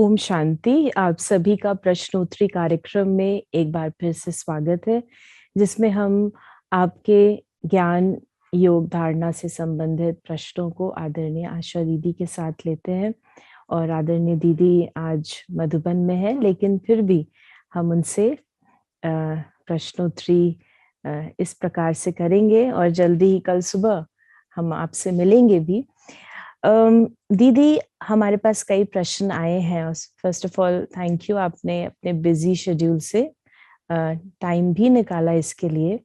ओम शांति। आप सभी का प्रश्नोत्तरी कार्यक्रम में एक बार फिर से स्वागत है, जिसमें हम आपके ज्ञान, योग, धारणा से संबंधित प्रश्नों को आदरणीय आशा दीदी के साथ लेते हैं। और आदरणीय दीदी आज मधुबन में है, लेकिन फिर भी हम उनसे प्रश्नोत्तरी इस प्रकार से करेंगे और जल्दी ही कल सुबह हम आपसे मिलेंगे भी। दीदी, हमारे पास कई प्रश्न आए हैं और first of all thank you, आपने अपने बिजी शेड्यूल से टाइम भी निकाला इसके लिए।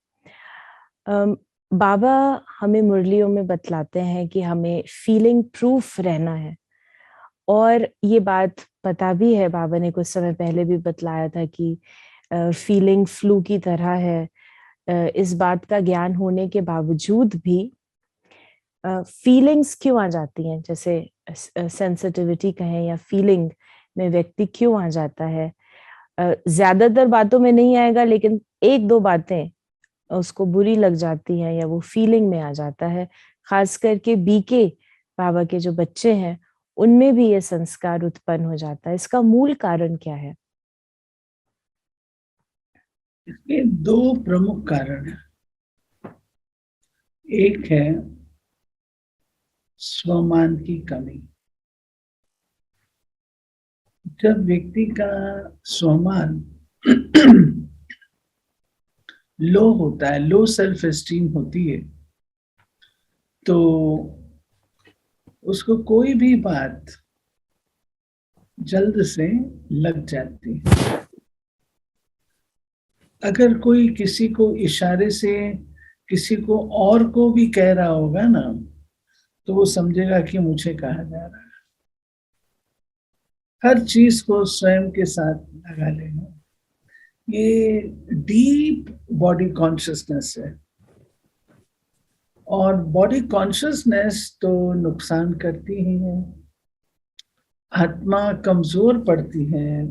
बाबा हमें मुरलियों में बतलाते हैं कि हमें फीलिंग प्रूफ रहना है, और ये बात पता भी है, बाबा ने कुछ समय पहले भी बतलाया था कि फीलिंग फ्लू की तरह है। इस बात का ज्ञान होने के बावजूद भी फीलिंग्स क्यों आ जाती हैं, जैसे सेंसिटिविटी कहें या फीलिंग में व्यक्ति क्यों आ जाता है। ज्यादातर बातों में नहीं आएगा, लेकिन एक दो बातें उसको बुरी लग जाती हैं या वो फीलिंग में आ जाता है। खास करके बीके बाबा के जो बच्चे हैं, उनमें भी ये संस्कार उत्पन्न हो जाता है। इसका मूल कारण क्या है? इसके दो प्रमुख कारण हैं। एक है स्वमान की कमी। जब व्यक्ति का स्वमान लो होता है, लो सेल्फ एस्टीम होती है, तो उसको कोई भी बात जल्द से लग जाती है। अगर कोई किसी को इशारे से किसी को और को भी कह रहा होगा ना, तो वो समझेगा कि मुझे कहा जा रहा है। हर चीज को स्वयं के साथ लगा लेना, ये डीप बॉडी कॉन्शियसनेस है। और बॉडी कॉन्शियसनेस तो नुकसान करती ही है। आत्मा कमजोर पड़ती है,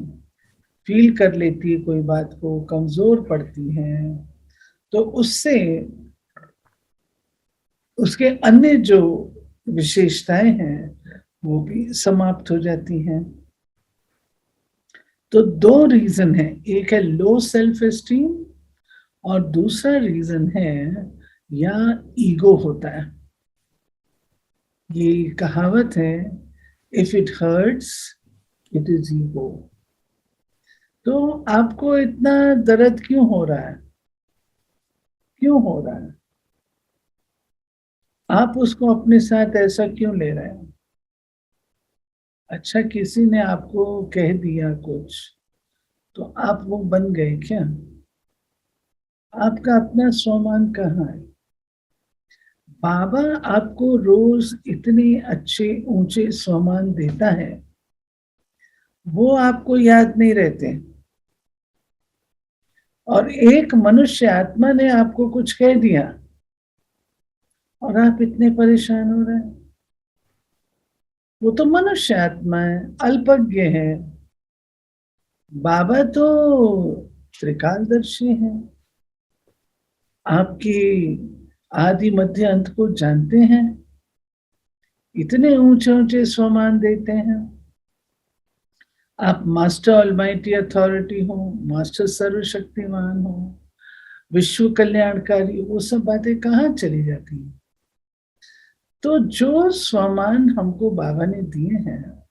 फील कर लेती है कोई बात को, कमजोर पड़ती है, तो उससे उसके अन्य जो विशेषताएं हैं वो भी समाप्त हो जाती हैं। तो दो रीजन है, एक है लो सेल्फ एस्टीम और दूसरा रीजन है या ईगो होता है। ये कहावत है, if it hurts it is ego. तो आपको इतना दर्द क्यों हो रहा है? क्यों हो रहा है? आप उसको अपने साथ ऐसा क्यों ले रहे हैं? अच्छा, किसी ने आपको कह दिया कुछ तो आप वो बन गए क्या? आपका अपना स्वमान कहाँ है? बाबा आपको रोज इतने अच्छे ऊंचे स्वमान देता है, वो आपको याद नहीं रहते। और एक मनुष्य आत्मा ने आपको कुछ कह दिया और आप इतने परेशान हो रहे हैं। वो तो मनुष्य आत्मा है, अल्पज्ञ है। बाबा तो त्रिकालदर्शी है, आपकी आदि मध्य अंत को जानते हैं, इतने ऊंचे ऊंचे स्वमान देते हैं। आप मास्टर ऑलमाइटी अथॉरिटी हो, मास्टर सर्वशक्तिमान हो, विश्व कल्याणकारी, वो सब बातें कहाँ चली जाती हैं? तो जो स्वमान हमको बाबा ने दिए हैं,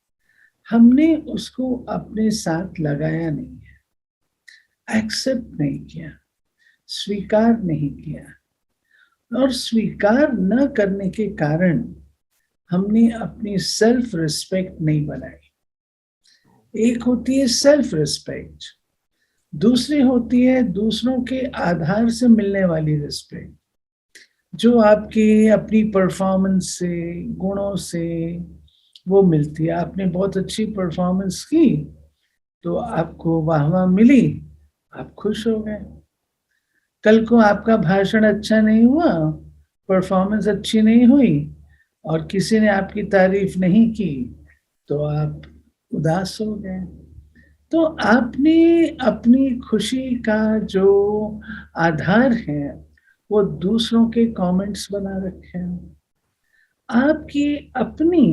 हमने उसको अपने साथ लगाया नहीं है, एक्सेप्ट नहीं किया, स्वीकार नहीं किया। और स्वीकार न करने के कारण हमने अपनी सेल्फ रिस्पेक्ट नहीं बनाई। एक होती है सेल्फ रिस्पेक्ट, दूसरी होती है दूसरों के आधार से मिलने वाली रिस्पेक्ट, जो आपकी अपनी परफॉर्मेंस से, गुणों से वो मिलती है। आपने बहुत अच्छी परफॉर्मेंस की तो आपको वाहवाह मिली, आप खुश हो गए। कल को आपका भाषण अच्छा नहीं हुआ, परफॉर्मेंस अच्छी नहीं हुई और किसी ने आपकी तारीफ नहीं की, तो आप उदास हो गए। तो आपने अपनी खुशी का जो आधार है वो दूसरों के कमेंट्स बना रखे हैं। आपकी अपनी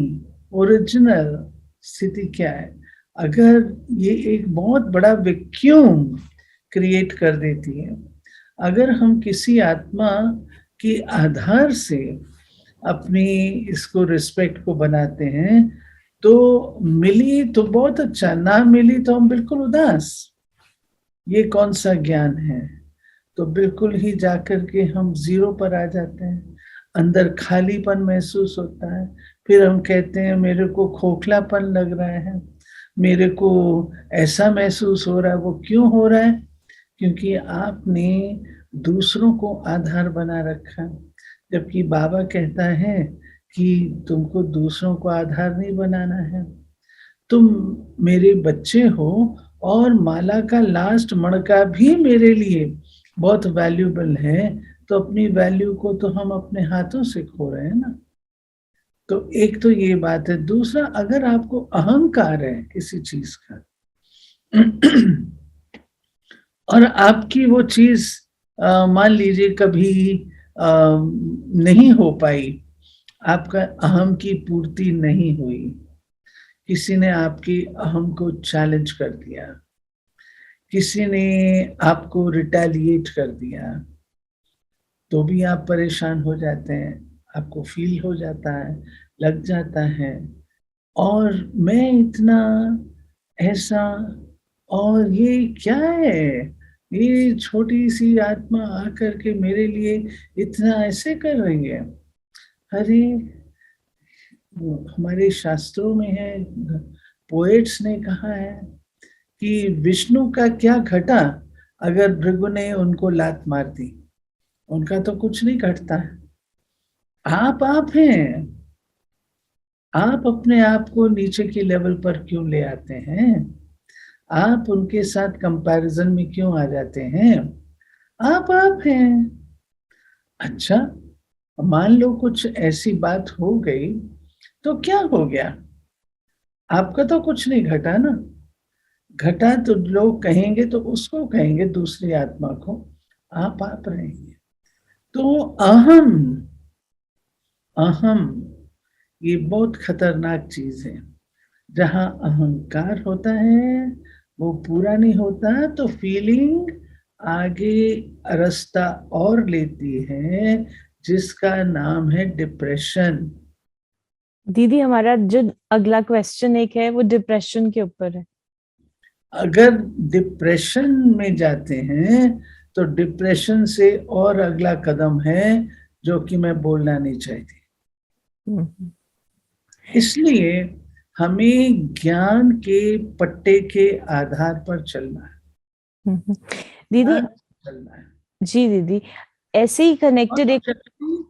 ओरिजिनल स्थिति क्या है? अगर ये एक बहुत बड़ा वैक्यूम क्रिएट कर देती है। अगर हम किसी आत्मा के आधार से अपनी इसको रिस्पेक्ट को बनाते हैं, तो मिली तो बहुत अच्छा, ना मिली तो हम बिल्कुल उदास, ये कौन सा ज्ञान है। तो बिल्कुल ही जाकर के हम जीरो पर आ जाते हैं, अंदर खालीपन महसूस होता है। फिर हम कहते हैं मेरे को खोखलापन लग रहा है, मेरे को ऐसा महसूस हो रहा है। वो क्यों हो रहा है? क्योंकि आपने दूसरों को आधार बना रखा। जबकि बाबा कहता है कि तुमको दूसरों को आधार नहीं बनाना है, तुम मेरे बच्चे हो और माला का लास्ट मणका भी मेरे लिए बहुत वैल्यूबल है। तो अपनी वैल्यू को तो हम अपने हाथों से खो रहे हैं ना। तो एक तो ये बात है। दूसरा, अगर आपको अहंकार है किसी चीज का और आपकी वो चीज मान लीजिए कभी नहीं हो पाई, आपका अहम की पूर्ति नहीं हुई, किसी ने आपकी अहम को चैलेंज कर दिया, किसी ने आपको रिटेलिएट कर दिया, तो भी आप परेशान हो जाते हैं, आपको फील हो जाता है, लग जाता है। और मैं इतना ऐसा, और ये क्या है, ये छोटी सी आत्मा आकर के मेरे लिए इतना ऐसे कर रही है। अरे हमारे शास्त्रों में है, पोएट्स ने कहा है कि विष्णु का क्या घटा अगर भृगु ने उनको लात मार दी, उनका तो कुछ नहीं घटता है। आप हैं, आप अपने आप को नीचे के लेवल पर क्यों ले आते हैं? आप उनके साथ कंपैरिजन में क्यों आ जाते हैं? आप हैं। अच्छा, मान लो कुछ ऐसी बात हो गई तो क्या हो गया? आपका तो कुछ नहीं घटा ना। घटा तो लोग कहेंगे, तो उसको कहेंगे, दूसरी आत्मा को। आप रहेंगे। तो अहम, अहम ये बहुत खतरनाक चीज है। जहां अहंकार होता है वो पूरा नहीं होता, तो फीलिंग आगे रास्ता और लेती है, जिसका नाम है डिप्रेशन। दीदी हमारा जो अगला क्वेश्चन एक है वो डिप्रेशन के ऊपर है। अगर डिप्रेशन में जाते हैं तो डिप्रेशन से और अगला कदम है जो कि मैं बोलना नहीं चाहती। इसलिए हमें ज्ञान के पट्टे के आधार पर चलना है, दीदी। चलना है जी दीदी, ऐसे ही और कनेक्टेड एक। शक्ति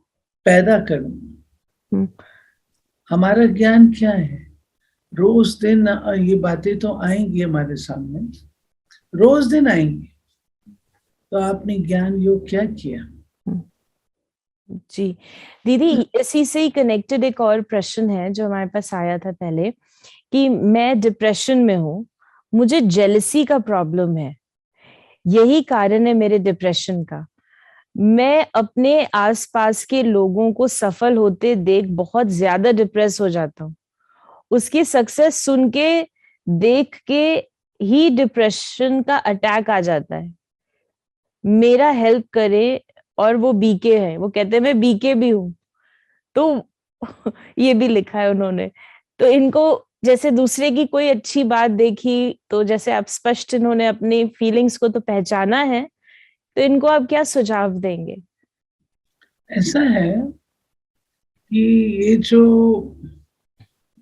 पैदा करना। हमारा ज्ञान क्या है? रोज दिन ये बातें तो आएंगी हमारे सामने, रोज दिन आएंगी। तो आपने ज्ञान योग क्या किया? जी दीदी, इसी से ही कनेक्टेड एक और प्रश्न है जो हमारे पास आया था पहले, कि मैं डिप्रेशन में हूँ, मुझे जेलसी का प्रॉब्लम है, यही कारण है मेरे डिप्रेशन का। मैं अपने आसपास के लोगों को सफल होते देख बहुत ज्यादा डिप्रेस हो जाता हूँ, उसकी सक्सेस सुन के, देख के ही डिप्रेशन का अटैक आ जाता है। मेरा हेल्प करे, और वो बीके है, वो कहते हैं मैं बीके भी हूँ। तो ये भी लिखा है उन्होंने। तो इनको जैसे दूसरे की कोई अच्छी बात देखी, तो जैसे आप स्पष्ट, इन्होंने अपनी फीलिंग्स को तो पहचाना है, तो इनको आप क्या सुझाव देंगे? ऐसा है कि ये जो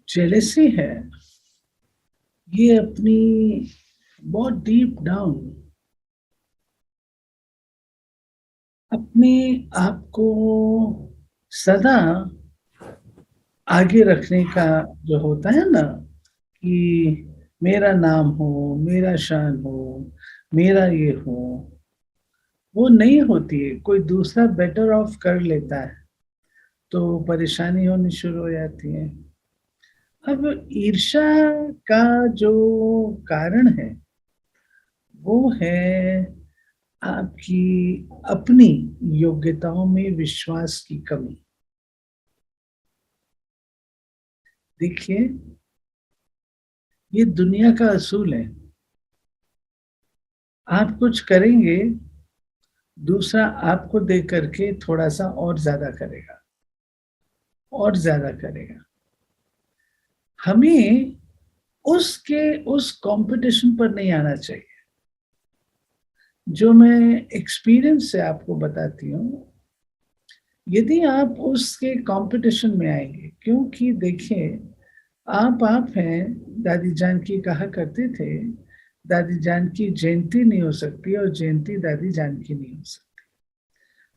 जेलेसी है, ये अपनी बहुत डीप डाउन अपने आप को सदा आगे रखने का जो होता है ना, कि मेरा नाम हो, मेरा शान हो, मेरा ये हो, वो नहीं होती है। कोई दूसरा बेटर ऑफ कर लेता है तो परेशानी होनी शुरू हो जाती है। अब ईर्ष्या का जो कारण है वो है आपकी अपनी योग्यताओं में विश्वास की कमी। देखिए, ये दुनिया का असूल है। आप कुछ करेंगे, दूसरा आपको देख करके थोड़ा सा और ज्यादा करेगा, और ज्यादा करेगा। हमें उस कंपटीशन पर नहीं आना चाहिए। जो मैं एक्सपीरियंस से आपको बताती हूँ, यदि आप उसके कंपटीशन में आएंगे, क्योंकि देखिए, आप हैं, दादी जानकी कहा करते थे, दादी जानकी जयंती नहीं हो सकती और जयंती दादी जानकी नहीं हो सकती।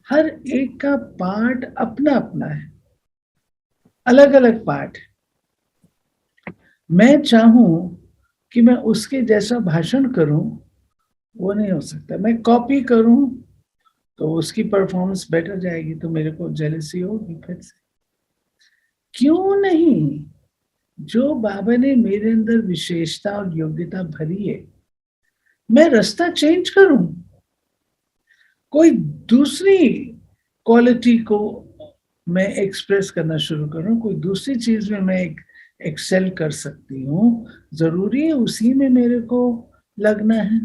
हर एक का पार्ट अपना अपना है, अलग अलग पार्ट है। मैं चाहूं कि मैं उसके जैसा भाषण करूं, वो नहीं हो सकता। मैं कॉपी करूं तो उसकी परफॉर्मेंस बेटर जाएगी, तो मेरे को जेलसी होगी फिर से। क्यों नहीं? जो बाबा ने मेरे अंदर विशेषता और योग्यता भरी है, मैं रास्ता चेंज करूं, कोई दूसरी क्वालिटी को मैं एक्सप्रेस करना शुरू करूं, कोई दूसरी चीज में मैं एक्सेल कर सकती हूँ। जरूरी है उसी में मेरे को लगना है?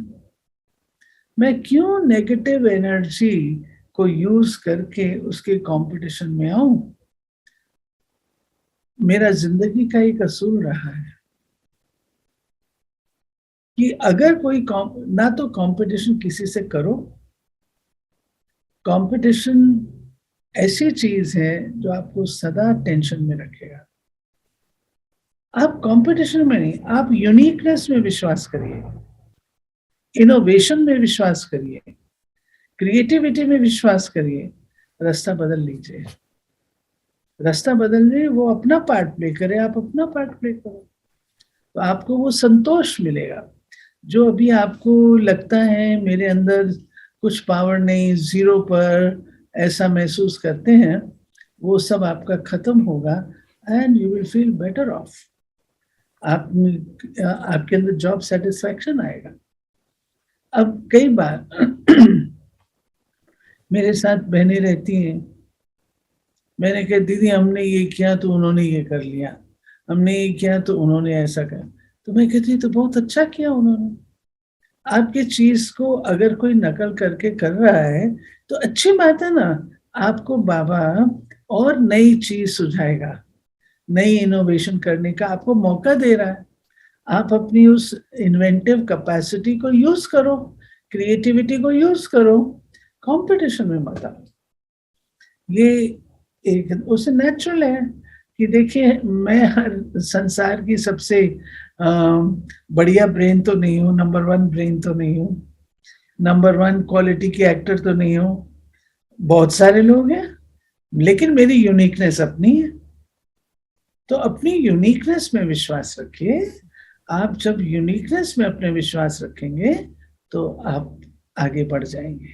मैं क्यों नेगेटिव एनर्जी को यूज करके उसके कंपटीशन में आऊं? मेरा जिंदगी का एक असूल रहा है कि अगर कोई ना तो कंपटीशन किसी से करो। कंपटीशन ऐसी चीज है जो आपको सदा टेंशन में रखेगा। आप कंपटीशन में नहीं, आप यूनिकनेस में विश्वास करिए, इनोवेशन में विश्वास करिए, क्रिएटिविटी में विश्वास करिए। रास्ता बदल लीजिए, रास्ता बदल लीजिए। वो अपना पार्ट प्ले करे, आप अपना पार्ट प्ले करो, तो आपको वो संतोष मिलेगा। जो अभी आपको लगता है मेरे अंदर कुछ पावर नहीं, जीरो पर ऐसा महसूस करते हैं, वो सब आपका खत्म होगा and you will feel better of. आप आपके अंदर जॉब सेटिस्फैक्शन आएगा। अब कई बार मेरे साथ बहनें रहती हैं, मैंने कहा दीदी हमने ये किया तो उन्होंने ये कर लिया, हमने ये किया तो उन्होंने ऐसा कर। तो मैं कहती तो बहुत अच्छा किया उन्होंने। आपकी चीज को अगर कोई नकल करके कर रहा है तो अच्छी बात है ना। आपको बाबा और नई चीज सुझाएगा, नई इनोवेशन करने का आपको मौका दे रहा है। आप अपनी उस इन्वेंटिव कैपेसिटी को यूज करो, क्रिएटिविटी को यूज करो, कंपटीशन में मत आओ। ये एक उससे नेचुरल है कि देखिए, मैं हर संसार की सबसे बढ़िया ब्रेन तो नहीं हूँ, नंबर 1 ब्रेन तो नहीं हूँ, नंबर 1 क्वालिटी की एक्टर तो नहीं हूँ। बहुत सारे लोग हैं, लेकिन मेरी यूनिकनेस अपनी है। तो अपनी यूनिकनेस में विश्वास रखिए। आप जब यूनिकनेस में अपने विश्वास रखेंगे तो आप आगे बढ़ जाएंगे।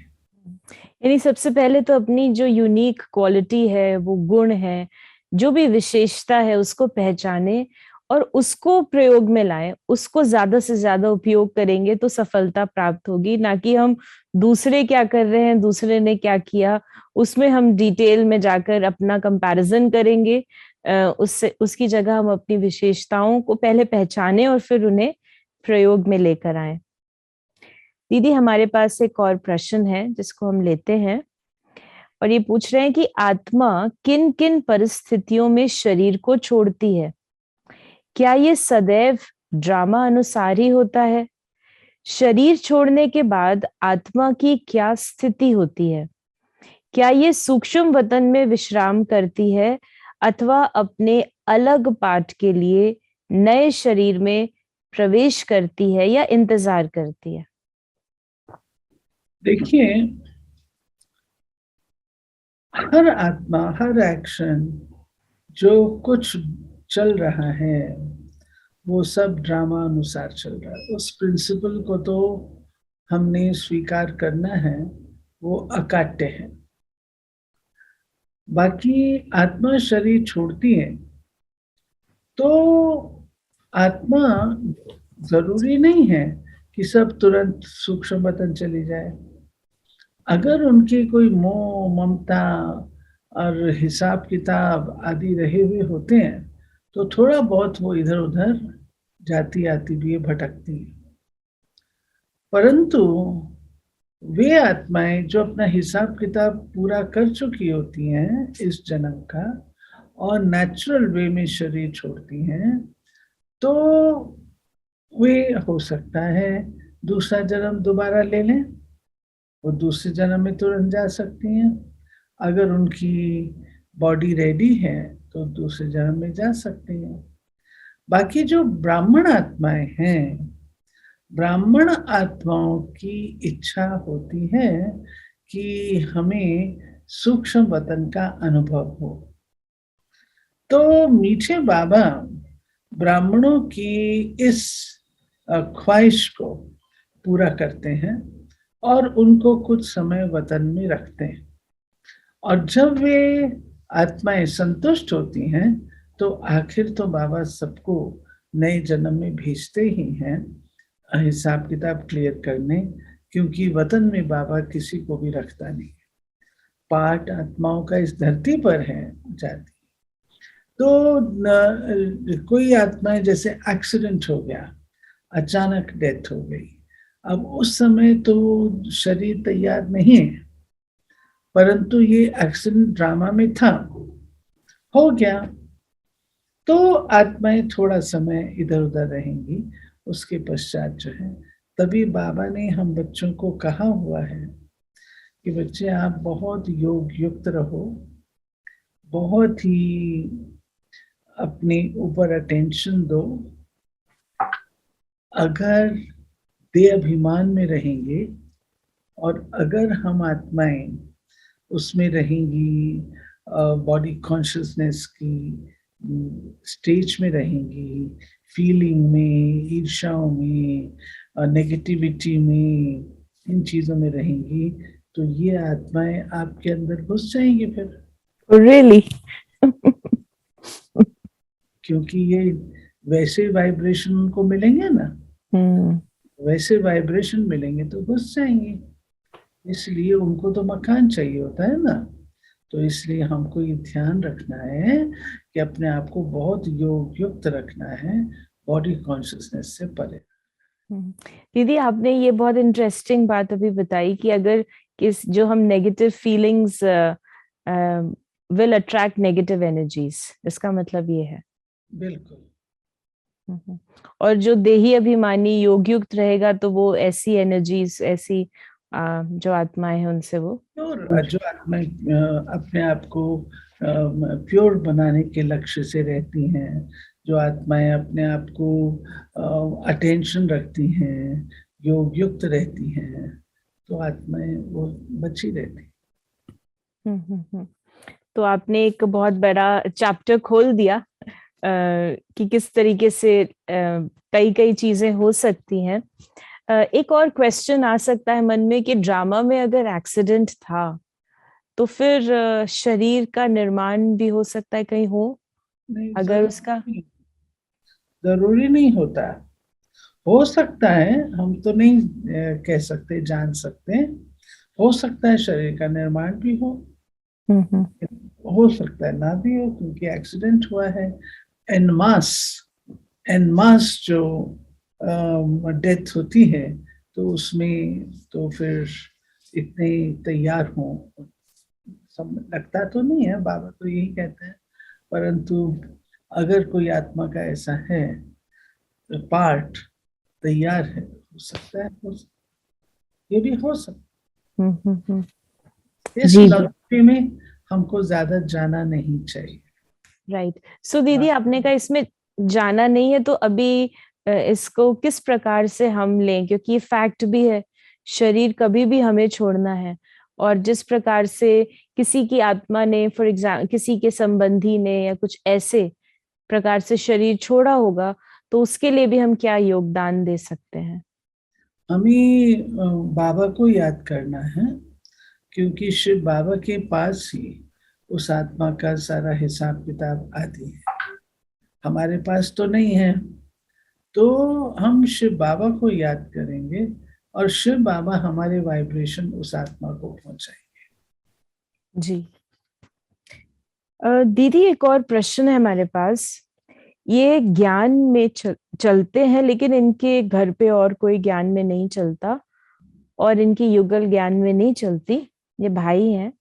यानी सबसे पहले तो अपनी जो यूनिक क्वालिटी है, वो गुण है, जो भी विशेषता है, उसको पहचाने और उसको प्रयोग में लाएं। उसको ज्यादा से ज्यादा उपयोग करेंगे तो सफलता प्राप्त होगी, ना कि हम दूसरे क्या कर रहे हैं, दूसरे ने क्या किया, उसमें हम डिटेल में जाकर अपना कंपैरिजन करेंगे। उससे उसकी जगह हम अपनी विशेषताओं को पहले पहचाने और फिर उन्हें प्रयोग में लेकर आए। दीदी, हमारे पास एक और प्रश्न है जिसको हम लेते हैं, और ये पूछ रहे हैं कि आत्मा किन किन परिस्थितियों में शरीर को छोड़ती है? क्या ये सदैव ड्रामा अनुसार ही होता है? शरीर छोड़ने के बाद आत्मा की क्या स्थिति होती है? क्या ये सूक्ष्म वतन में विश्राम करती है अथवा अपने अलग पाठ के लिए नए शरीर में प्रवेश करती है या इंतजार करती है? देखिए, हर आत्मा, हर एक्शन, जो कुछ चल रहा है वो सब ड्रामा अनुसार चल रहा है। उस प्रिंसिपल को तो हमने स्वीकार करना है, वो अकाट्य है। बाकी आत्मा शरीर छोड़ती है तो आत्मा, जरूरी नहीं है कि सब तुरंत सूक्ष्म वतन चली जाए। अगर उनकी कोई मोह ममता और हिसाब किताब आदि रहे हुए होते हैं तो थोड़ा बहुत वो इधर उधर जाती आती भी है, भटकती है। परंतु वे आत्माएं जो अपना हिसाब किताब पूरा कर चुकी होती हैं इस जन्म का और नेचुरल वे में शरीर छोड़ती हैं, तो वे हो सकता है दूसरा जन्म दोबारा ले लें, वो दूसरे जन्म में तुरंत जा सकती हैं। अगर उनकी बॉडी रेडी है तो दूसरे जन्म में जा सकती हैं। बाकी जो ब्राह्मण आत्माएं हैं, ब्राह्मण आत्माओं की इच्छा होती है कि हमें सूक्ष्म वतन का अनुभव हो। तो मीठे बाबा ब्राह्मणों की इस ख्वाहिश को पूरा करते हैं और उनको कुछ समय वतन में रखते हैं। और जब वे आत्माएं संतुष्ट होती हैं तो आखिर तो बाबा सबको नए जन्म में भेजते ही हैं हिसाब किताब क्लियर करने, क्योंकि वतन में बाबा किसी को भी रखता नहीं। पाठ आत्माओं का इस धरती पर है जाती। तो कोई आत्माएं जैसे एक्सीडेंट हो गया, अचानक डेथ हो गई, अब उस समय तो शरीर तैयार नहीं है, परंतु ये एक्सीडेंट ड्रामा में था, हो गया, तो आत्माएं थोड़ा समय इधर उधर रहेंगी। उसके पश्चात जो है, तभी बाबा ने हम बच्चों को कहा हुआ है कि बच्चे आप बहुत योग युक्त रहो, बहुत ही अपने ऊपर अटेंशन दो। अगर देह अभिमान में रहेंगे और अगर हम आत्माएं उसमें रहेंगी, बॉडी कॉन्शियसनेस की स्टेज में रहेंगी, फीलिंग में, ईर्ष्याओं में, नेगेटिविटी में, इन चीजों में रहेंगी, तो ये आत्माएं आपके अंदर घुस जाएंगी फिर। रियली क्योंकि ये वैसे वाइब्रेशन उनको मिलेंगे ना, वैसे वाइब्रेशन मिलेंगे तो घुस जाएंगे। इसलिए उनको तो मकान चाहिए होता है ना, तो इसलिए हमको ये ध्यान रखना है कि अपने आप को बहुत योग युक्त रखना है, बॉडी कॉन्शियसनेस से परे। दीदी आपने ये बहुत इंटरेस्टिंग बात अभी बताई कि अगर किस जो हम negative feelings will attract negative energies, इसका मतलब ये है। बिल्कुल। और जो देही अभिमानी योग युक्त रहेगा तो वो ऐसी एनर्जीज, ऐसी जो आत्माएं हैं उनसे वो जो आत्माएं अपने आप को प्योर बनाने के लक्ष्य से रहती हैं, जो आत्माएं अपने आप को अटेंशन रखती हैं, योग युक्त रहती हैं, तो आत्माएं वो बची रहती। तो आपने एक बहुत बड़ा चैप्टर खोल दिया कि किस तरीके से कई कई चीजें हो सकती हैं। एक और क्वेश्चन आ सकता है मन में कि ड्रामा में अगर एक्सीडेंट था तो फिर शरीर का निर्माण भी हो सकता है कहीं हो, अगर उसका जरूरी नहीं होता, हो सकता है, हम तो नहीं कह सकते, जान सकते, हो सकता है शरीर का निर्माण भी हो सकता है ना भी हो, क्योंकि एक्सीडेंट हुआ है। एन मास जो डेथ होती है तो उसमें तो फिर इतने तैयार हो सब लगता तो नहीं है, बाबा तो यही कहते हैं। परंतु अगर कोई आत्मा का ऐसा है तो पार्ट तैयार है, हो सकता है, ये भी हो सकता है। इस लॉजिक में हमको ज्यादा जाना नहीं चाहिए। राइट। सो दीदी आपने कहा इसमें जाना नहीं है, तो अभी इसको किस प्रकार से हम लें, क्योंकि ये फैक्ट भी है शरीर कभी भी हमें छोड़ना है, और जिस प्रकार से किसी की आत्मा ने फॉर एग्जाम्पल किसी के संबंधी ने या कुछ ऐसे प्रकार से शरीर छोड़ा होगा, तो उसके लिए भी हम क्या योगदान दे सकते हैं? हमें बाबा को याद करना है, क्योंकि शिव बाबा के पास ही उस आत्मा का सारा हिसाब किताब आदि है, हमारे पास तो नहीं है। तो हम शिव बाबा को याद करेंगे और शिव बाबा हमारे वाइब्रेशन उस आत्मा को पहुंचाएंगे। जी। दीदी एक और प्रश्न है हमारे पास ये ज्ञान में चलते हैं, लेकिन इनके घर पे और कोई ज्ञान में नहीं चलता और इनकी युगल ज्ञान में नहीं चलती। ये भाई हैं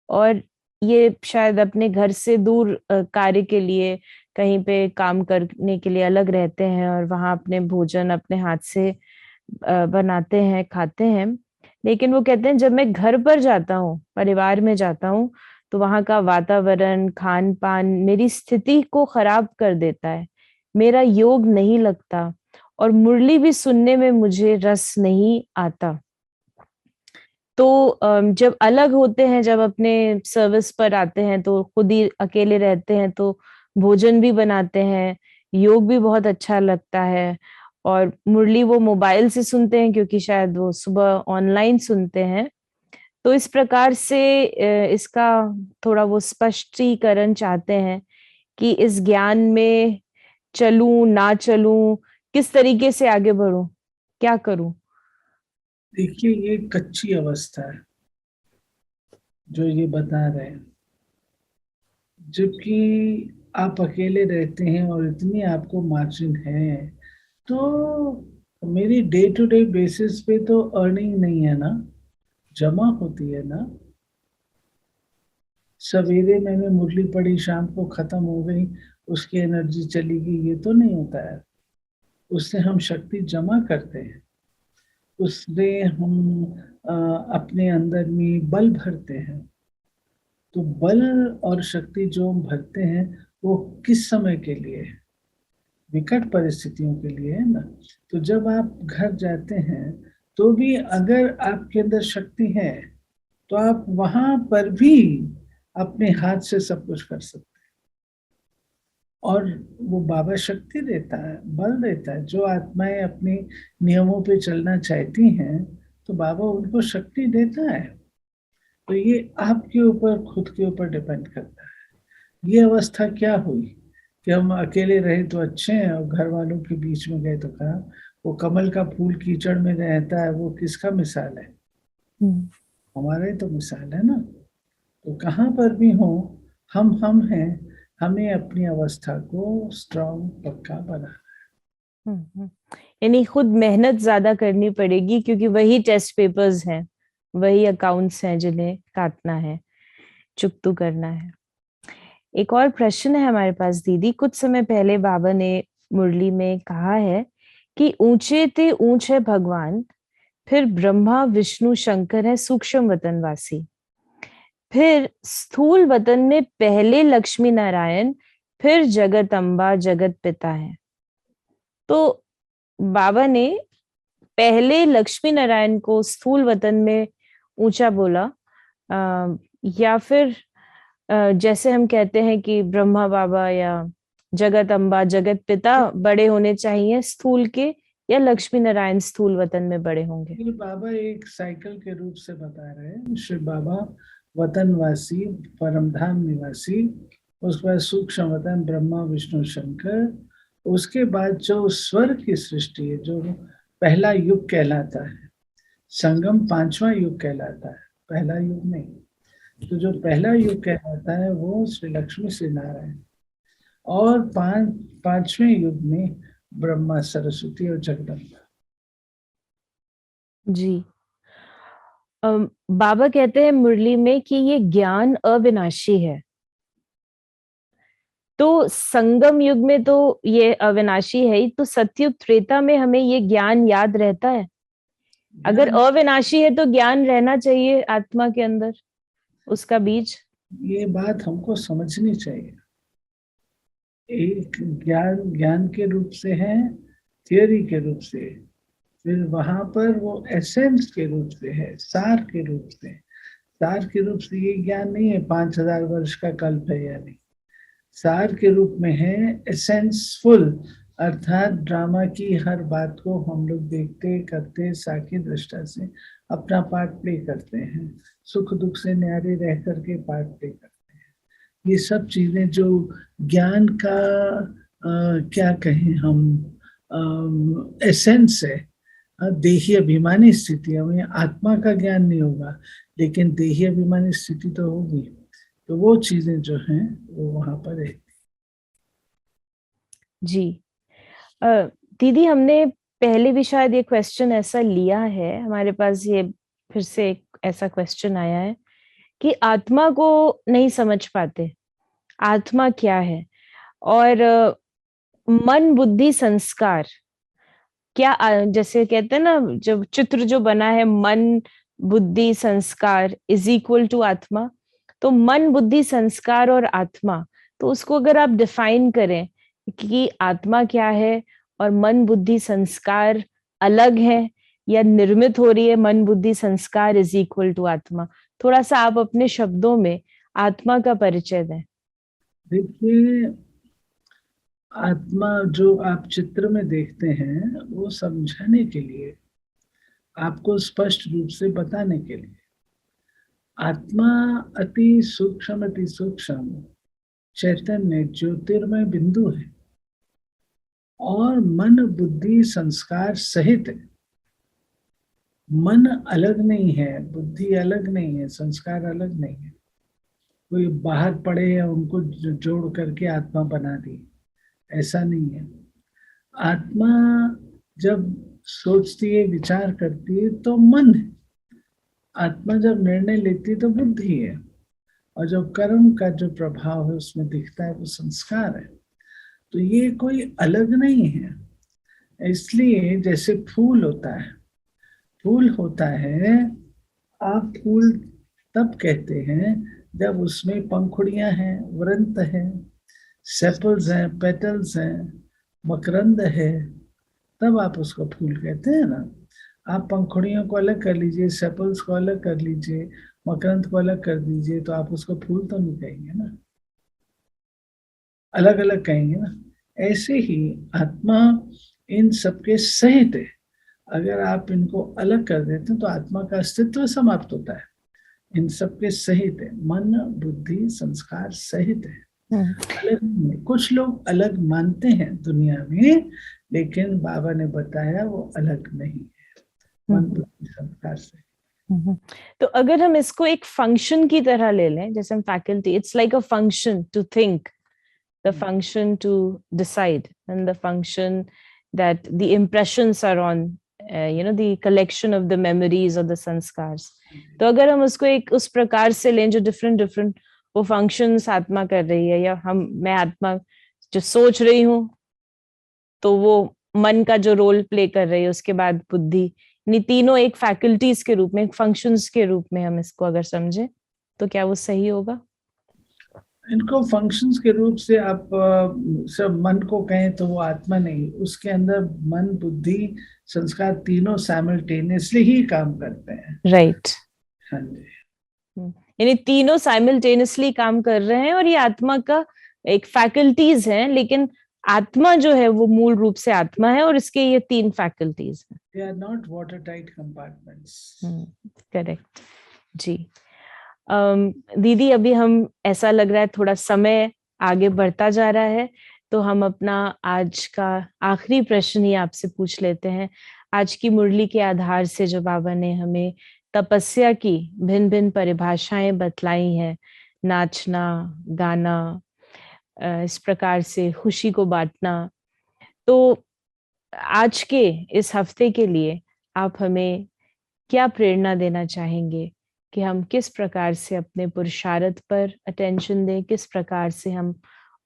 और ये शायद अपने घर से दूर कार्य के लिए कहीं पे काम करने के लिए अलग रहते हैं और वहां अपने भोजन अपने हाथ से बनाते हैं, खाते हैं। लेकिन वो कहते हैं जब मैं घर पर जाता हूँ, परिवार में जाता हूँ, तो वहां का वातावरण, खान पान मेरी स्थिति को खराब कर देता है। मेरा योग नहीं लगता और मुरली भी सुनने में मुझे रस नहीं आता। तो जब अलग होते हैं, जब अपने सर्विस पर आते हैं तो खुद ही अकेले रहते हैं, तो भोजन भी बनाते हैं, योग भी बहुत अच्छा लगता है। और मुरली वो मोबाइल से सुनते हैं क्योंकि शायद वो सुबह ऑनलाइन सुनते हैं। तो इस प्रकार से इसका थोड़ा वो स्पष्टीकरण चाहते हैं कि इस ज्ञान में चलूं ना चलूं, किस तरीके से आगे बढ़ूं, क्या करूं। देखिए, ये कच्ची अवस्था है जो ये बता रहे हैं। जबकि आप अकेले रहते हैं और इतनी आपको मार्जिन है, तो मेरी डे टू डे बेसिस पे तो अर्निंग नहीं है ना, जमा होती है ना। सवेरे मैंने मुरली पढ़ी, शाम को खत्म हो गई, उसकी एनर्जी चली गई, ये तो नहीं होता है। उससे हम शक्ति जमा करते हैं, उससे हम अपने अंदर में बल भरते हैं। तो बल और शक्ति जो हम भरते हैं वो किस समय के लिए है? विकट परिस्थितियों के लिए है ना। तो जब आप घर जाते हैं तो भी अगर आपके अंदर शक्ति है तो आप वहां पर भी अपने हाथ से सब कुछ कर सकते हैं। और वो बाबा शक्ति देता है, बल देता है। जो आत्माएं अपने नियमों पे चलना चाहती हैं तो बाबा उनको शक्ति देता है। तो ये आपके ऊपर, खुद के ऊपर डिपेंड करता है। ये अवस्था क्या हुई कि हम अकेले रहे तो अच्छे हैं और घर वालों के बीच में गए तो खराब। वो कमल का फूल कीचड़ में रहता है, वो किसका मिसाल है? हमारा ही तो मिसाल है ना। तो कहाँ पर भी हो, हम हैं। हमें अपनी अवस्था को स्ट्रांग, पक्का बनाना। यानी खुद मेहनत ज्यादा करनी पड़ेगी क्योंकि वही टेस्ट पेपर्स हैं, वही अकाउंट्स हैं जिन्हें काटना है, चुकतू करना है। एक और प्रश्न है हमारे पास दीदी। कुछ समय पहले बाबा ने मुरली में कहा है कि ऊंचे ते ऊंच है भगवान, फिर ब्रह्मा विष्णु शंकर है सूक्ष्म वतनवासी, फिर स्थूल वतन में पहले लक्ष्मी नारायण, फिर जगत अम्बा जगत पिता है। तो बाबा ने पहले लक्ष्मी नारायण को स्थूल वतन में ऊंचा बोला, या फिर जैसे हम कहते हैं कि ब्रह्मा बाबा या जगत अम्बा जगत पिता बड़े होने चाहिए स्थूल के, या लक्ष्मी नारायण स्थूल वतन में बड़े होंगे। ये बाबा एक साइकिल के रूप से बता रहे हैं। श्री बाबा वतनवासी, परमधाम निवासी, उसके बाद सूक्ष्म वतन ब्रह्मा विष्णु शंकर, उसके बाद जो स्वर्ग की सृष्टि है, जो पहला युग कहलाता है, संगम पांचवा युग कहलाता है, पहला युग नहीं। तो जो पहला युग कहलाता है वो श्री लक्ष्मी श्री नारायण, और पांचवें युग में ब्रह्मा सरस्वती और जगदम्बा। जी। बाबा कहते हैं मुरली में कि ये ज्ञान अविनाशी है। तो संगम युग में तो ये अविनाशी है ही, तो सतयुग त्रेता में हमें ये ज्ञान याद रहता है? अगर अविनाशी है तो ज्ञान रहना चाहिए आत्मा के अंदर, उसका बीज। ये बात हमको समझनी चाहिए। एक ज्ञान के रूप से है, थियोरी के रूप से, फिर वहां पर वो एसेंस के रूप से है, सार के रूप से। सार के रूप से ये ज्ञान नहीं है 5000 वर्ष का कल्प है या नहीं। सार के रूप में है एसेंसफुल, अर्थात ड्रामा की हर बात को हम लोग देखते करते साकी दृष्टा से अपना पार्ट प्ले करते हैं, सुख दुख से न्यारे रह करके पार्ट प्ले करते हैं। ये सब चीजें जो ज्ञान का क्या कहें हम, एसेंस है। देही अभिमानी स्थिति, हमें आत्मा का ज्ञान नहीं होगा लेकिन देही अभिमानी स्थिति तो होगी। तो वो चीजें जो हैं वो वहां पर है। जी। दीदी, हमने पहले भी शायद ये क्वेश्चन ऐसा लिया है, हमारे पास ये फिर से एक ऐसा क्वेश्चन आया है कि आत्मा को नहीं समझ पाते, आत्मा क्या है? और मन, बुद्धि, संस्कार क्या जैसे कहते हैं ना, जब चित्र जो बना है मन, बुद्धि, संस्कार इज इक्वल टू आत्मा, तो मन, बुद्धि, संस्कार और आत्मा, तो उसको अगर आप डिफाइन करें कि आत्मा क्या है और मन, बुद्धि, संस्कार अलग है या निर्मित हो रही है, मन, बुद्धि, संस्कार इज इक्वल टू आत्मा, थोड़ा सा आप अपने शब्दों में आत्मा का परिचय दें। देखिए, आत्मा जो आप चित्र में देखते हैं वो समझाने के लिए, आपको स्पष्ट रूप से बताने के लिए, आत्मा अति सूक्ष्म चैतन्य ज्योतिर्मय बिंदु है और मन, बुद्धि, संस्कार सहित है। मन अलग नहीं है, बुद्धि अलग नहीं है, संस्कार अलग नहीं है। कोई बाहर पड़े या उनको जोड़ करके आत्मा बना दी, ऐसा नहीं है। आत्मा जब सोचती है, विचार करती है तो मन है। आत्मा जब निर्णय लेती है तो बुद्धि है, और जो कर्म का जो प्रभाव है उसमें दिखता है वो संस्कार है। तो ये कोई अलग नहीं है। इसलिए जैसे फूल होता है, फूल होता है, आप फूल तब कहते हैं जब उसमें पंखुड़ियां हैं, वृंत है, सेपल्स हैं, पेटल्स हैं, मकरंद है, तब आप उसको फूल कहते हैं ना। आप पंखुड़ियों को अलग कर लीजिए, सेपल्स को अलग कर लीजिए, मकरंद को अलग कर दीजिए, तो आप उसको फूल तो नहीं कहेंगे ना, अलग अलग कहेंगे ना। ऐसे ही आत्मा इन सबके सहित है। अगर आप इनको अलग कर देते हैं तो आत्मा का अस्तित्व समाप्त होता है। इन सबके सहित है, मन, बुद्धि, संस्कार सहित है, अलग नहीं है। कुछ लोग अलग मानते हैं दुनिया में, लेकिन बाबा ने बताया वो अलग नहीं है, मन, बुद्धि, संस्कार से। तो अगर हम इसको एक फंक्शन की तरह ले लें, जैसे हम faculty, it's like a function to think, the function to decide, and the function that the impressions are on, the collection of the memories or the sanskars. तो अगर हम उसको एक उस प्रकार से लें जो डिफरेंट डिफरेंट वो फंक्शंस आत्मा कर रही है, या मैं आत्मा जो सोच रही हूँ तो वो मन का जो रोल प्ले कर रही है, उसके बाद बुद्धि, यानी तीनों एक फैकल्टीज के रूप में, एक फंक्शंस के रूप में हम इसको अगर समझे तो क्या वो सही होगा? इनको फंक्शंस के रूप से आप सब मन को कहें तो वो आत्मा नहीं, उसके अंदर मन, बुद्धि, संस्कार तीनों साइमल्टेनियसली ही काम करते हैं। राइट। हाँ जी, यानी तीनों साइमल्टेनियसली काम कर रहे हैं और ये आत्मा का एक फैकल्टीज हैं, लेकिन आत्मा जो है वो मूल रूप से आत्मा है और इसके ये तीन फैकल्टीज हैं। they are not watertight compartments. Correct जी। दीदी, अभी हम ऐसा लग रहा है थोड़ा समय आगे बढ़ता जा रहा है, तो हम अपना आज का आखिरी प्रश्न ही आपसे पूछ लेते हैं। आज की मुरली के आधार से जो बाबा ने हमें तपस्या की भिन्न भिन्न परिभाषाएं बतलाई हैं, नाचना, गाना, इस प्रकार से खुशी को बांटना, तो आज के इस हफ्ते के लिए आप हमें क्या प्रेरणा देना चाहेंगे कि हम किस प्रकार से अपने पुरुषार्थ पर अटेंशन दें, किस प्रकार से हम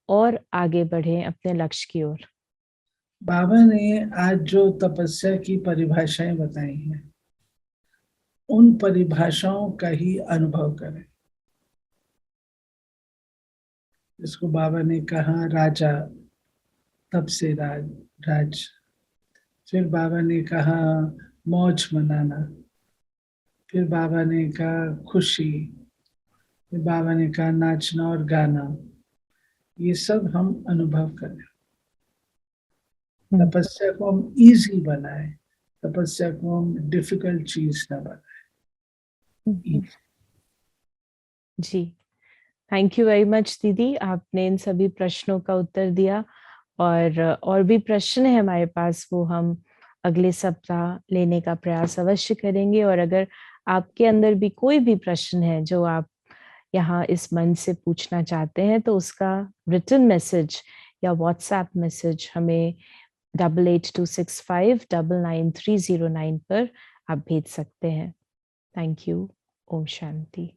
और आगे बढ़ें अपने लक्ष्य की ओर? बाबा ने आज जो तपस्या की परिभाषाएं बताई हैं, उन परिभाषाओं का ही अनुभव करें। जिसको बाबा ने कहा राजा, तब से राज। फिर बाबा ने कहा मौज मनाना, फिर बाबा ने कहा खुशी, फिर बाबा ने कहा नाचना और गाना। ये सब हम अनुभव करें। तपस्या को हम इजी बनाए, तपस्या को हम डिफिकल्ट चीज ना बनाए। जी, थैंक यू वेरी मच दीदी, आपने इन सभी प्रश्नों का उत्तर दिया। और भी प्रश्न है हमारे पास, वो हम अगले सप्ताह लेने का प्रयास अवश्य करेंगे। और अगर आपके अंदर भी कोई भी प्रश्न है जो आप यहाँ इस मंच से पूछना चाहते हैं, तो उसका रिटन मैसेज या व्हाट्सएप मैसेज हमें 8826599309 पर आप भेज सकते हैं। Thank you. ओम शांति।